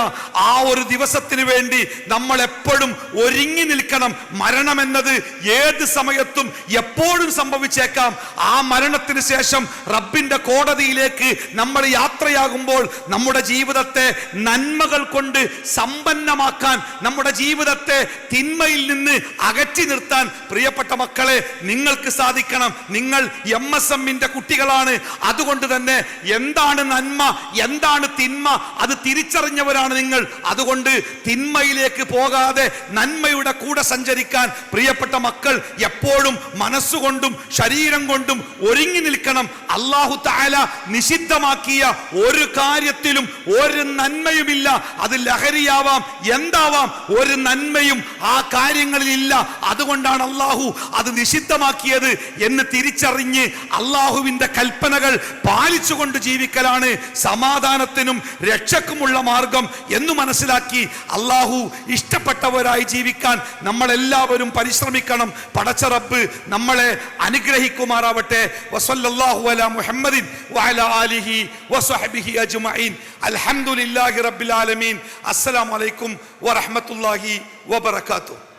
ആ ഒരു ദിവസത്തിന് വേണ്ടി നമ്മൾ എപ്പോഴും ഒരുങ്ങി നിൽക്കണം. മരണം എന്നത് ഏത് സമയത്തും എപ്പോഴും സംഭവിച്ചേക്കാം. ആ മരണത്തിന് ശേഷം റബ്ബിന്റെ കോടതിയിലേക്ക് നമ്മൾ യാത്രയാകുമ്പോൾ നമ്മുടെ ജീവിതത്തെ നന്മകൾ കൊണ്ട് സമ്പന്നമാക്കാൻ, നമ്മുടെ ജീവിതത്തെ തിന്മയിൽ നിന്ന് അകറ്റി നിർത്താൻ പ്രിയപ്പെട്ട മക്കളെ നിങ്ങൾക്ക് സാധിക്കണം. നിങ്ങൾ നിങ്ങൾ MSMന്റെ കുട്ടികളാണ്. അതുകൊണ്ട് തന്നെ എന്താണ് നന്മ, എന്താണ് തിന്മ, അത് തിരിച്ചറിഞ്ഞവരാണ് നിങ്ങൾ. അതുകൊണ്ട് തിന്മയിലേക്ക് പോകാതെ നന്മയുടെ കൂടെ സഞ്ചരിക്കാൻ പ്രിയപ്പെട്ട മക്കൾ എപ്പോഴും മനസ്സുകൊണ്ടും ശരീരം കൊണ്ടും ഒരുങ്ങി നിൽക്കണം. അല്ലാഹു തആല നിഷിദ്ധമാക്കിയ ഒരു കാര്യത്തിലും ഒരു നന്മയുമില്ല. അത് ലഹരിയാവാം, എന്താവാം, ഒരു നന്മയും ആ കാര്യങ്ങളിൽ ഇല്ല. അതുകൊണ്ടാണ് അല്ലാഹു അത് നിഷിദ്ധമാക്കിയത് എന്ന് തിരിച്ചറിഞ്ഞ് അല്ലാഹുവിന്റെ കൽപ്പനകൾ പാലിച്ചുകൊണ്ട് ജീവിക്കലാണ് സമാധാനത്തിനും രക്ഷക്കുമുള്ള മാർഗം എന്ന് മനസ്സിലാക്കി അല്ലാഹു ഇഷ്ടപ്പെട്ടവരായി ജീവിക്കാൻ നമ്മളെല്ലാവരും പരിശ്രമിക്കണം. പടച്ച റബ്ബ് നമ്മളെ അനുഗ്രഹിക്കുമാറാവട്ടെ. വസല്ലല്ലാഹു അലാ മുഹമ്മദിൻ വഅലാ ആലിഹി വസഹ്ബിഹി അജ്മഈൻ. അൽഹംദുലില്ലാഹി റബ്ബിൽ ആലമീൻ. അസ്സലാമു അലൈക്കും വറഹ്മത്തുള്ളാഹി വബറകാതുഹു.